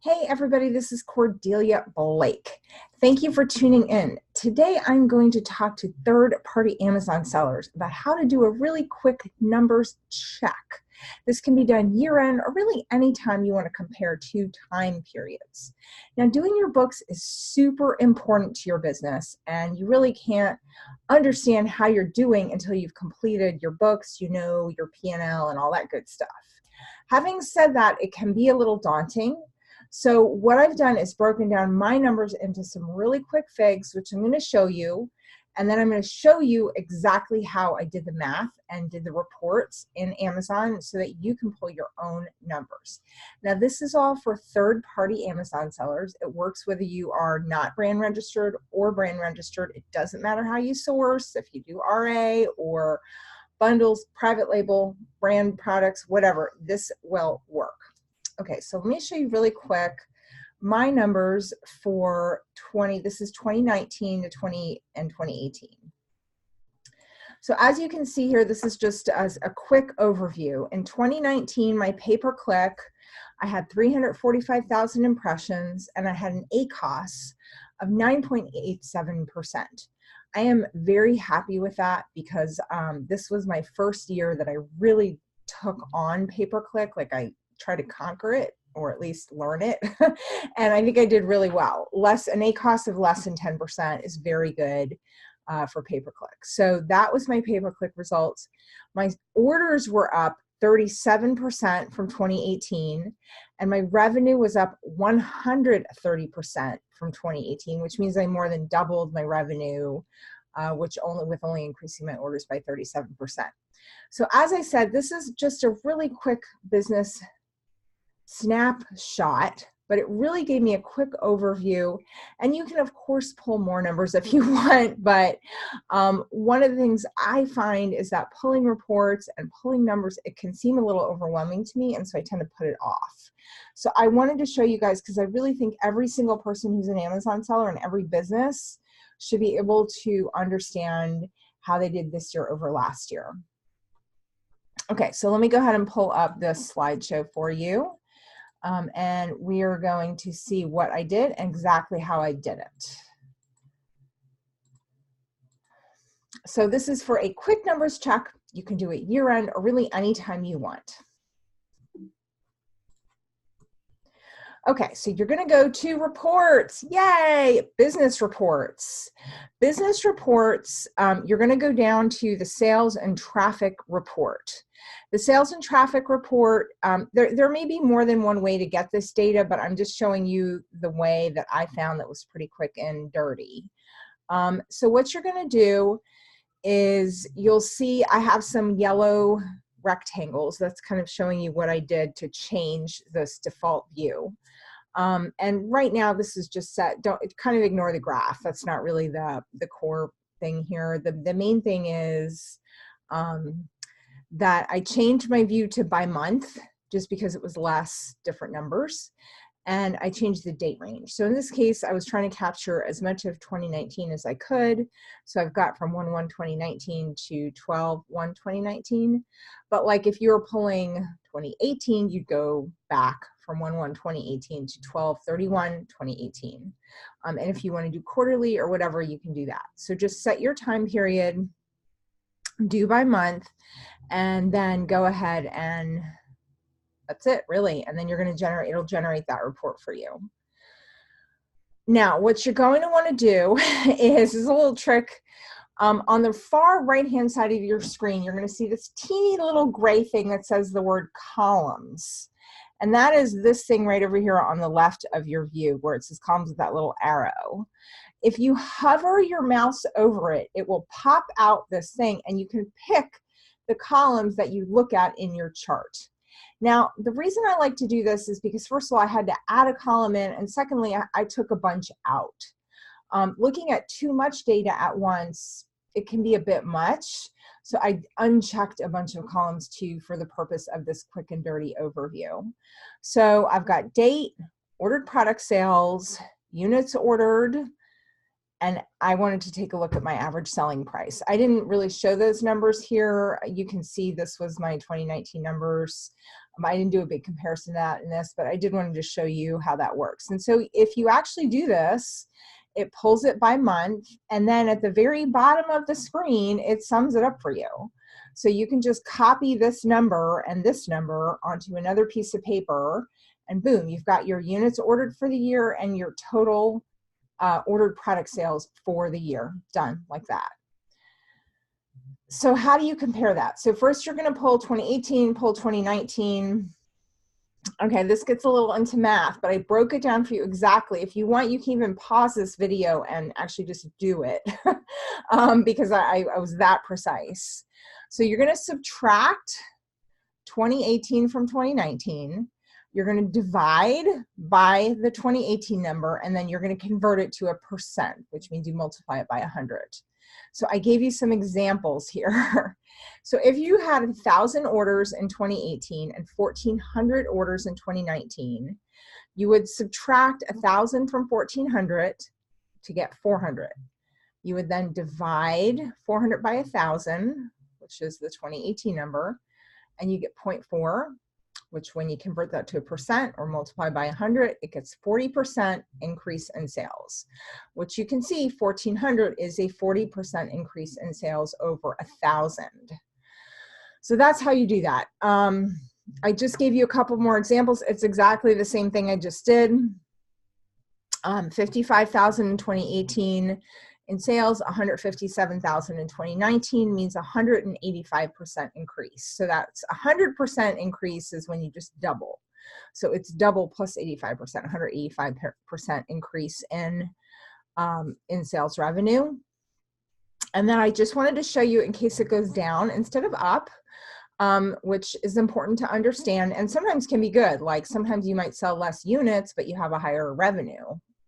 Hey everybody, this is Cordelia Blake. Thank you for tuning in. Today I'm going to talk to third-party Amazon sellers about how to do a really quick numbers check. This can be done year-end or really anytime you want to compare two time periods. Now, doing your books is super important to your business, and you really can't understand how you're doing until you've completed your books, you know, your P&L and all that good stuff. Having said that, it can be a little daunting. So what I've done is broken down my numbers into some really quick figs, which I'm going to show you. And then I'm going to show you exactly how I did the math and did the reports in Amazon so that you can pull your own numbers. Now, this is all for third-party Amazon sellers. It works whether you are not brand registered or brand registered. It doesn't matter how you source, if you do RA or bundles, private label, brand products, whatever, this will work. Okay, so let me show you really quick my numbers for this is 2019 to 2018. So as you can see here, this is just as a quick overview. In 2019, my pay-per-click, I had 345,000 impressions and I had an ACOS of 9.87%. I am very happy with that because this was my first year that I really took on pay-per-click. Like I try to conquer it or at least learn it. And I think I did really well. An ACOS of less than 10% is very good for pay-per-click. So that was my pay-per-click results. My orders were up 37% from 2018, and my revenue was up 130% from 2018, which means I more than doubled my revenue, with only increasing my orders by 37%. So as I said, this is just a really quick business snapshot, but it really gave me a quick overview. And you can, of course, pull more numbers if you want, but one of the things I find is that pulling reports and pulling numbers, it can seem a little overwhelming to me, and so I tend to put it off. So I wanted to show you guys because I really think every single person who's an Amazon seller and every business should be able to understand how they did this year over last year. Okay, so let me go ahead and pull up this slideshow for you. And we are going to see what I did and exactly how I did it. So this is for a quick numbers check. You can do it year-end or really anytime you want. Okay, so you're going to go to reports. Yay! Business reports. Business reports, you're going to go down to the sales and traffic report. The sales and traffic report, there may be more than one way to get this data, but I'm just showing you the way that I found that was pretty quick and dirty. So what you're going to do is you'll see I have some yellow rectangles. That's kind of showing you what I did to change this default view. And right now this is just set, don't kind of ignore the graph. That's not really the core thing here. The main thing is that I changed my view to by month just because it was less different numbers. And I changed the date range. So in this case, I was trying to capture as much of 2019 as I could. So I've got from 1/1/2019 to 12/1/2019. But like if you were pulling 2018, you'd go back from 1/1/2018 to 12/31/2018. And if you want to do quarterly or whatever, you can do that. So just set your time period, do by month, and then go ahead and that's it, really. And then you're going to it'll generate that report for you. Now, what you're going to want to do is a little trick. On the far right-hand side of your screen, you're going to see this teeny little gray thing that says the word columns. And that is this thing right over here on the left of your view where it says columns with that little arrow. If you hover your mouse over it, it will pop out this thing and you can pick the columns that you look at in your chart. Now, the reason I like to do this is because first of all, I had to add a column in, and secondly, I took a bunch out. Looking at too much data at once, it can be a bit much. So I unchecked a bunch of columns too for the purpose of this quick and dirty overview. So I've got date, ordered product sales, units ordered, and I wanted to take a look at my average selling price. I didn't really show those numbers here. You can see this was my 2019 numbers. I didn't do a big comparison to that in this, but I did want to just show you how that works. And so if you actually do this, it pulls it by month, and then at the very bottom of the screen, it sums it up for you. So you can just copy this number and this number onto another piece of paper, and boom, you've got your units ordered for the year and your total ordered product sales for the year done like that. So how do you compare that? So first you're going to pull 2018, pull 2019. Okay, this gets a little into math, but I broke it down for you exactly. If you want, you can even pause this video and actually just do it because I was that precise. So you're going to subtract 2018 from 2019. You're going to divide by the 2018 number, and then you're going to convert it to a percent, which means you multiply it by 100. So I gave you some examples here. So if you had 1,000 orders in 2018 and 1,400 orders in 2019, you would subtract 1,000 from 1,400 to get 400. You would then divide 400 by 1,000, which is the 2018 number, and you get 0.4, which when you convert that to a percent or multiply by 100, it gets 40% increase in sales, which you can see 1,400 is a 40% increase in sales over 1,000. So that's how you do that. I just gave you a couple more examples. It's exactly the same thing I just did. 55,000 in 2018 in sales, 157,000 in 2019 means 185% increase. So that's 100% increase is when you just double. So it's double plus 85%, 185% increase in sales revenue. And then I just wanted to show you in case it goes down instead of up, which is important to understand and sometimes can be good. Like sometimes you might sell less units, but you have a higher revenue.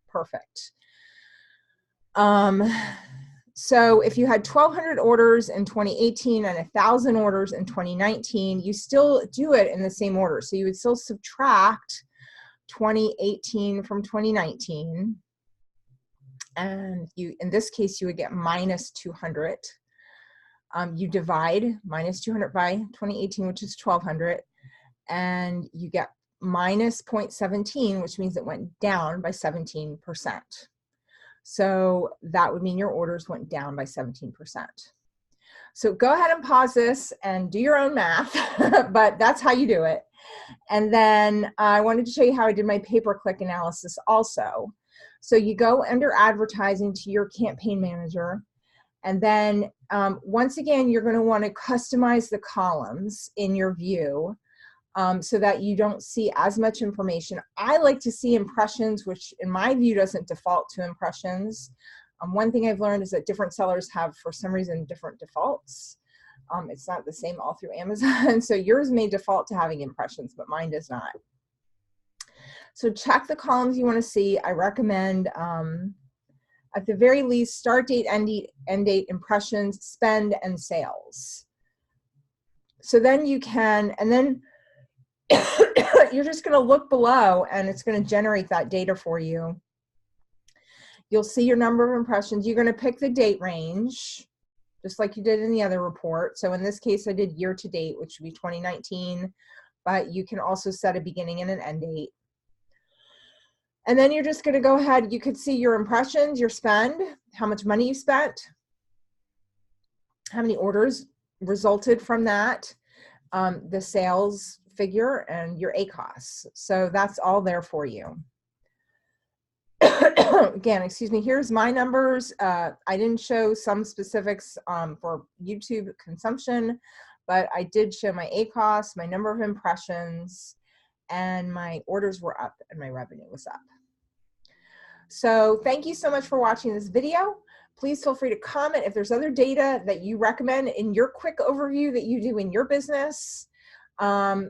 Perfect. So if you had 1,200 orders in 2018 and 1,000 orders in 2019, you still do it in the same order. So you would still subtract 2018 from 2019. And in this case, you would get minus 200. You divide minus 200 by 2018, which is 1,200, and you get minus 0.17, which means it went down by 17%. So that would mean your orders went down by 17%. So go ahead and pause this and do your own math, but that's how you do it. And then I wanted to show you how I did my pay-per-click analysis also. So you go under advertising to your campaign manager, and then once again, you're going to want to customize the columns in your view so that you don't see as much information. I like to see impressions, which in my view doesn't default to impressions. One thing I've learned is that different sellers have, for some reason, different defaults. It's not the same all through Amazon. So yours may default to having impressions, but mine does not. So check the columns you want to see. I recommend, at the very least, start date, end date, impressions, spend, and sales. So then you can, and then you're just going to look below and it's going to generate that data for you. You'll see your number of impressions. You're going to pick the date range, just like you did in the other report. So in this case, I did year to date, which would be 2019, but you can also set a beginning and an end date. And then you're just going to go ahead. You could see your impressions, your spend, how much money you spent, how many orders resulted from that, the sales figure, and your ACOS. So that's all there for you. Again, excuse me, here's my numbers. I didn't show some specifics for YouTube consumption, but I did show my ACOS, my number of impressions, and my orders were up and my revenue was up. So thank you so much for watching this video. Please feel free to comment if there's other data that you recommend in your quick overview that you do in your business.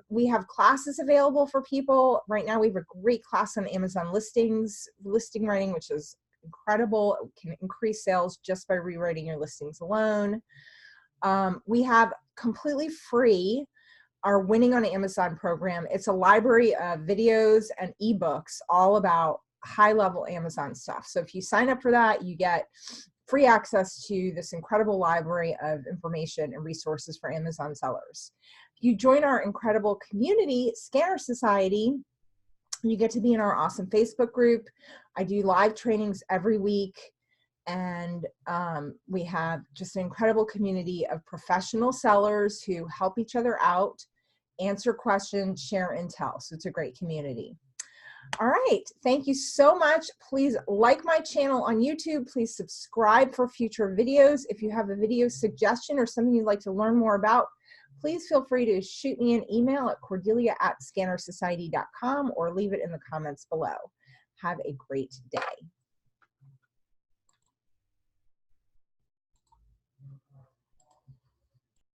We have classes available for people. Right now we have a great class on Amazon listings, listing writing, which is incredible. It can increase sales just by rewriting your listings alone. We have completely free our Winning on Amazon program. It's a library of videos and ebooks all about high-level Amazon stuff. So if you sign up for that, you get free access to this incredible library of information and resources for Amazon sellers. If you join our incredible community, Scanner Society, you get to be in our awesome Facebook group. I do live trainings every week, and we have just an incredible community of professional sellers who help each other out, answer questions, share intel. So it's a great community. All right, thank you so much. Please like my channel on YouTube. Please subscribe for future videos. If you have a video suggestion or something you'd like to learn more about, please feel free to shoot me an email at cordelia@scannersociety.com or leave it in the comments below. Have a great day.